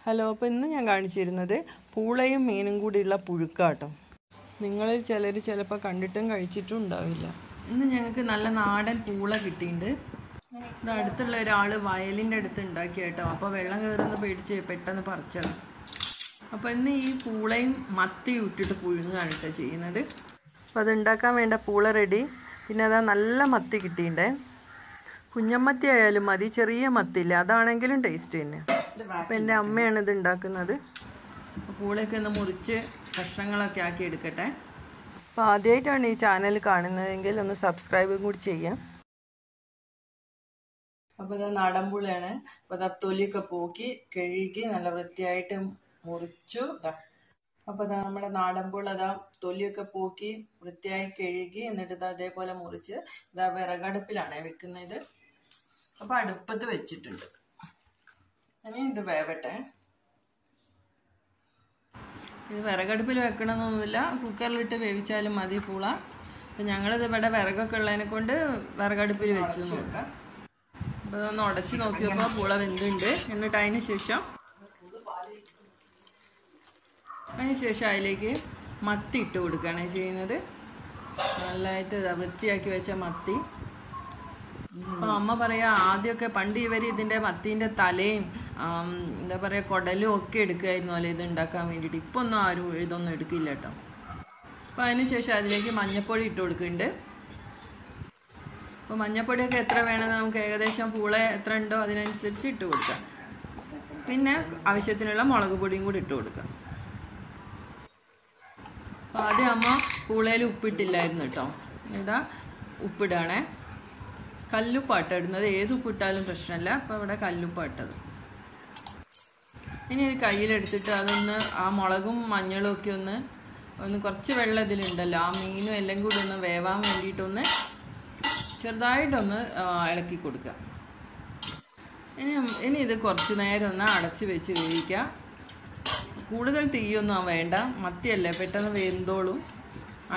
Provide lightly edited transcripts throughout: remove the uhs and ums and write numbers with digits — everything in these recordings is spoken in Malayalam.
ഹലോ, അപ്പോൾ ഇന്ന് ഞാൻ കാണിച്ചു തരുന്നത് പൂളയും മീനും കൂടിയുള്ള പുഴുക്കാട്ടോ. നിങ്ങളിൽ ചിലർ ചിലപ്പോൾ കണ്ടിട്ടും കഴിച്ചിട്ടും ഉണ്ടാവില്ല. ഇന്ന് ഞങ്ങൾക്ക് നല്ല നാടൻ പൂള കിട്ടിയിട്ടുണ്ട്. ഇത് അടുത്തുള്ള ഒരാൾ വയലിൻ്റെ അടുത്ത് ഉണ്ടാക്കി കേട്ടോ. അപ്പോൾ വെള്ളം കയറുന്ന പേടിച്ച് പെട്ടെന്ന് പറിച്ചത്. അപ്പോൾ ഇന്ന് ഈ പൂളയും മത്തിയും ഇട്ടിട്ട് പുഴുങ്ങാണ് കേട്ടോ ചെയ്യുന്നത്. അപ്പോൾ അത് ഉണ്ടാക്കാൻ വേണ്ട പൂള റെഡി. പിന്നെ അതാ നല്ല മത്തി കിട്ടിയിട്ടുണ്ടേ. കുഞ്ഞമ്മത്തി ആയാലും മതി, ചെറിയ മത്തിയില്ല, അതാണെങ്കിലും ടേസ്റ്റ് തന്നെ. അപ്പോൾ എൻ്റെ അമ്മയാണ് ഇത് ഉണ്ടാക്കുന്നത്. പൂളയൊക്കെ ഒന്ന് മുറിച്ച് കഷ്ണങ്ങളൊക്കെ ആക്കി എടുക്കട്ടെ. അപ്പോൾ ആദ്യമായിട്ടാണ് ഈ ചാനൽ കാണുന്നതെങ്കിൽ ഒന്ന് സബ്സ്ക്രൈബും കൂടി ചെയ്യാം. അപ്പോൾ ഇത് നാടൻ പൂളയാണ്. അപ്പോൾ അത് തൊലിയൊക്കെ പോക്കി കഴുകി നല്ല വൃത്തിയായിട്ട് മുറിച്ചു. അപ്പോൾ ഇതാ നമ്മുടെ നാടൻ പൂള ഇതാ തൊലിയൊക്കെ പോക്കി വൃത്തിയായി കഴുകി എന്നിട്ട് ഇതാ അതേപോലെ മുറിച്ച് ഇതാ വിറകടുപ്പിലാണ് വെക്കുന്നത്. അപ്പോൾ അടുപ്പത്ത് വെച്ചിട്ടുണ്ട്. ഇനി ഇത് വേവട്ടെ. ഇത് വിറകടുപ്പിൽ വെക്കണമെന്നൊന്നുമില്ല, കുക്കറിലിട്ട് വേവിച്ചാലും മതി പൂള. അപ്പം ഞങ്ങളിത് ഇവിടെ വിറകൊക്കെ ഉള്ളതിനെ കൊണ്ട് വിറകടുപ്പിൽ വെച്ച് നോക്കാം. അപ്പോൾ ഒന്ന് ഉടച്ച് നോക്കിയപ്പോൾ പൂള വെന്തുണ്ട്. എന്നിട്ട് അതിന് ശേഷം അതിലേക്ക് മത്തി ഇട്ട് കൊടുക്കുകയാണ് ചെയ്യുന്നത്. നല്ലതായിട്ട് വൃത്തിയാക്കി വെച്ച മത്തി. അപ്പോൾ അമ്മ പറയാ ആദ്യമൊക്കെ പണ്ട് ഇവർ ഇതിൻ്റെ മത്തീൻ്റെ തലയും എന്താ പറയുക കുടലും ഒക്കെ എടുക്കുമായിരുന്നു അല്ലേ ഇത് ഉണ്ടാക്കാൻ വേണ്ടിയിട്ട്. ഇപ്പോൾ ഒന്നും ആരും ഇതൊന്നും എടുക്കില്ല കേട്ടോ. അപ്പോൾ അതിന് ശേഷം അതിലേക്ക് മഞ്ഞൾപ്പൊടി ഇട്ട് കൊടുക്കുന്നുണ്ട്. അപ്പോൾ മഞ്ഞൾപ്പൊടിയൊക്കെ എത്ര വേണമെന്ന് നമുക്ക് ഏകദേശം പൂള എത്ര ഉണ്ടോ അതിനനുസരിച്ച് ഇട്ട് കൊടുക്കാം. പിന്നെ ആവശ്യത്തിനുള്ള മുളക് പൊടിയും കൂടി ഇട്ട് കൊടുക്കാം. അപ്പോൾ ആദ്യം അമ്മ പൂളയിൽ ഉപ്പിട്ടില്ലായിരുന്നു കേട്ടോ. ഇതാ ഉപ്പിടാണേ. കല്ലുപ്പാട്ട ഇടുന്നത്, ഏത് ഉപ്പിട്ടാലും പ്രശ്നമല്ല. അപ്പോൾ ഇവിടെ കല്ലുപ്പാട്ടത്. ഇനി ഒരു കയ്യിലെടുത്തിട്ട് അതൊന്ന് ആ മുളകും മഞ്ഞളും ഒക്കെ ഒന്ന് കുറച്ച് വെള്ളം ഇതിലുണ്ടല്ലോ, ആ മീനും എല്ലാം കൂടി ഒന്ന് വേവാൻ വേണ്ടിയിട്ടൊന്ന് ചെറുതായിട്ടൊന്ന് ഇളക്കി കൊടുക്കുക. ഇനി ഇത് കുറച്ച് നേരം ഒന്ന് അടച്ച് വെച്ച് വേവിക്കുക. കൂടുതൽ തീയൊന്നും വേണ്ട, മത്തിയല്ലേ പെട്ടെന്ന് വെന്തോളും.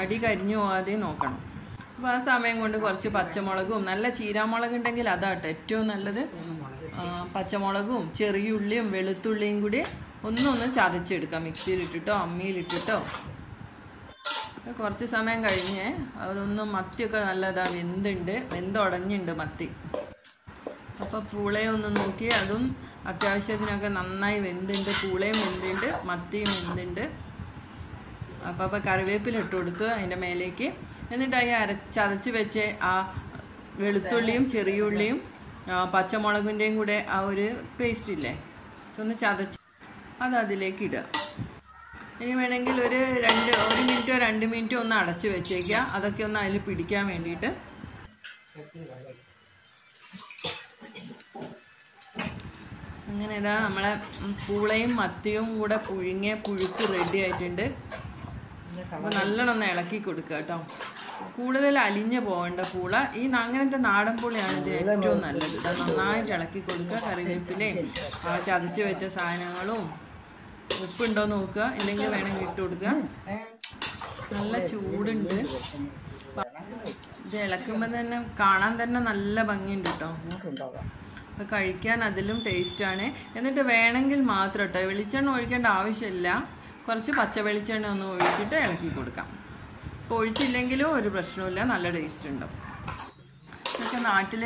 അടി കരിഞ്ഞു പോകാതെ നോക്കണം. അപ്പോൾ ആ സമയം കൊണ്ട് കുറച്ച് പച്ചമുളകും, നല്ല ചീരാമുളക് ഉണ്ടെങ്കിൽ അതാട്ടോ ഏറ്റവും നല്ലത്. പച്ചമുളകും ചെറിയ ഉള്ളിയും വെളുത്തുള്ളിയും കൂടി ഒന്ന് ചതച്ചെടുക്കാം, മിക്സിയിലിട്ടിട്ടോ അമ്മിയിലിട്ടിട്ടോ. കുറച്ച് സമയം കഴിഞ്ഞ് മത്തിയൊക്കെ നല്ലതാ വെന്തുടഞ്ഞിട്ടുണ്ട് മത്തി. അപ്പോൾ പൂളയും ഒന്ന് നോക്കി, അതും അത്യാവശ്യത്തിനൊക്കെ നന്നായി വെന്തുണ്ട്. പൂളയും വെന്തുണ്ട്, മത്തിയും വെന്തുണ്ട്. അപ്പോൾ കറിവേപ്പില ഇട്ട് കൊടുത്തു അതിൻ്റെ മേലേക്ക്. എന്നിട്ട് ചതച്ച് വെച്ച് ആ വെളുത്തുള്ളിയും ചെറിയ ഉള്ളിയും പച്ചമുളകിൻ്റെയും കൂടെ ആ ഒരു പേസ്റ്റ് ഇല്ലേ, ഒന്ന് ചതച്ച് അതിലേക്ക് ഇടുക. ഇനി വേണമെങ്കിൽ ഒരു മിനിറ്റോ 2 മിനിറ്റോ ഒന്ന് അടച്ച് വെച്ചേക്കുക, അതൊക്കെ ഒന്ന് അതിൽ പിടിക്കാൻ വേണ്ടിയിട്ട്. അങ്ങനെ ഇതാ നമ്മളെ പൂളയും മത്തിയും കൂടെ പുഴുങ്ങിയ പുഴുക്ക് റെഡി ആയിട്ടുണ്ട്. അപ്പോൾ നല്ലോണം ഒന്ന് ഇളക്കി കൊടുക്കുക കേട്ടോ. കൂടുതൽ അലിഞ്ഞു പോകേണ്ട പൂള, അങ്ങനത്തെ നാടൻ പൂളയാണ് ഇതിന് ഏറ്റവും നല്ലത്. നന്നായിട്ട് ഇളക്കി കൊടുക്കുക. കറിവേപ്പിലയും ചതച്ച് വെച്ച സാധനങ്ങളും ഉപ്പുണ്ടോ നോക്കുക, ഇല്ലെങ്കിൽ വേണമെങ്കിൽ ഇട്ട് കൊടുക്കുക. നല്ല ചൂടുണ്ട്. ഇത് ഇളക്കുമ്പോൾ തന്നെ കാണാൻ തന്നെ നല്ല ഭംഗിയുണ്ട് കേട്ടോ. അപ്പോൾ കഴിക്കാൻ അതിലും ടേസ്റ്റാണ്. എന്നിട്ട് വേണമെങ്കിൽ മാത്രം കേട്ടോ, വെളിച്ചെണ്ണ ഒഴിക്കേണ്ട ആവശ്യമില്ല, കുറച്ച് പച്ച വെളിച്ചെണ്ണ ഒന്ന് ഒഴിച്ചിട്ട് ഇളക്കി കൊടുക്കാം. ഇപ്പോൾ ഒഴിച്ചില്ലെങ്കിലും ഒരു പ്രശ്നമില്ല, നല്ല ടേസ്റ്റ് ഉണ്ടാവും. ഇതൊക്കെ നാട്ടിൽ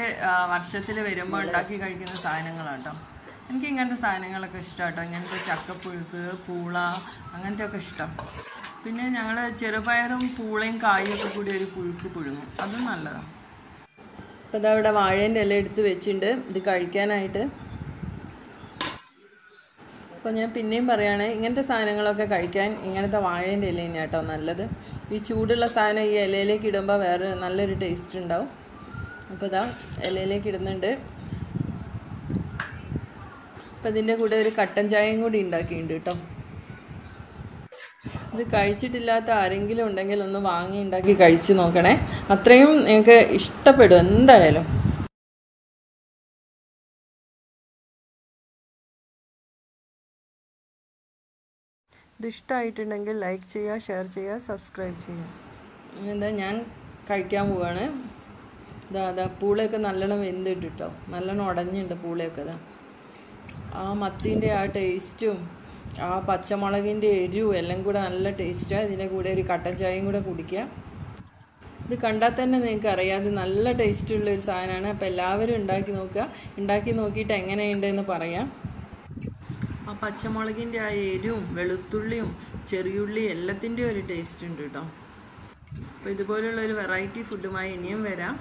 വർഷത്തിൽ വരുമ്പോൾ ഉണ്ടാക്കി കഴിക്കുന്ന സാധനങ്ങളാണ് കേട്ടോ. എനിക്ക് ഇങ്ങനത്തെ സാധനങ്ങളൊക്കെ ഇഷ്ടം കേട്ടോ. ഇങ്ങനത്തെ ചക്കപ്പുഴുക്ക്, പൂള അങ്ങനത്തെയൊക്കെ ഇഷ്ടം. പിന്നെ ഞങ്ങൾ ചെറുപയറും പൂളയും കായും ഒക്കെ കൂടി ഒരു പുഴുക്ക് പുഴുങ്ങും, അതും നല്ലതാണ്. അപ്പോൾ ഇതാ ഇവിടെ വാഴേൻ്റെ ഇല എടുത്ത് വെച്ചിട്ടുണ്ട് ഇത് കഴിക്കാനായിട്ട്. അപ്പോൾ ഞാൻ പിന്നെയും പറയുകയാണ്, ഇങ്ങനത്തെ സാധനങ്ങളൊക്കെ കഴിക്കാൻ ഇങ്ങനത്തെ വാഴേൻ്റെ ഇല തന്നെയാണ് കേട്ടോ നല്ലത്. ഈ ചൂടുള്ള സാധനം ഈ ഇലയിലേക്ക് ഇടുമ്പോൾ വേറെ നല്ലൊരു ടേസ്റ്റ് ഉണ്ടാവും. അപ്പോൾ ഇതാ ഇലയിലേക്ക് ഇടുന്നുണ്ട്. അപ്പോൾ ഇതിൻ്റെ കൂടെ ഒരു കട്ടൻ ചായയും കൂടി ഉണ്ടാക്കിയിട്ടുണ്ട് കേട്ടോ. ഇത് കഴിച്ചിട്ടില്ലാത്ത ആരെങ്കിലും ഉണ്ടെങ്കിൽ ഒന്ന് വാങ്ങി ഉണ്ടാക്കി കഴിച്ച് നോക്കണേ, അത്രയും നിങ്ങൾക്ക് ഇഷ്ടപ്പെടും എന്തായാലും. ഇത് ഇഷ്ടമായിട്ടുണ്ടെങ്കിൽ ലൈക്ക് ചെയ്യുക, ഷെയർ ചെയ്യുക, സബ്സ്ക്രൈബ് ചെയ്യുക. എന്താ ഞാൻ കഴിക്കാൻ പോവാണ്. പൂളയൊക്കെ നല്ലോണം വെന്തിട്ട് കേട്ടോ, നല്ലോണം ഉടഞ്ഞിട്ടുണ്ട് പൂളയൊക്കെ. ആ മത്തീൻ്റെ ആ ടേസ്റ്റും ആ പച്ചമുളകിൻ്റെ എരിവും എല്ലാം കൂടെ നല്ല ടേസ്റ്റാണ്. ഇതിൻ്റെ കൂടെ ഒരു കട്ടൻ ചായയും കൂടെ കുടിക്കുക. ഇത് കണ്ടാൽ തന്നെ നിങ്ങൾക്ക് അറിയാം ഇത് നല്ല ടേസ്റ്റുള്ളൊരു സാധനമാണ്. അപ്പോൾ എല്ലാവരും ഉണ്ടാക്കി നോക്കുക. ഉണ്ടാക്കി നോക്കിയിട്ട് എങ്ങനെയുണ്ടെന്ന് പറയാം. ആ പച്ചമുളകിൻ്റെ ആ എരിവും വെളുത്തുള്ളിയും ചെറിയുള്ളിയും എല്ലാത്തിൻ്റെയും ഒരു ടേസ്റ്റ് ഉണ്ട് കേട്ടോ. അപ്പോൾ ഇതുപോലുള്ളൊരു വെറൈറ്റി ഫുഡുമായി ഇനിയും വരാം.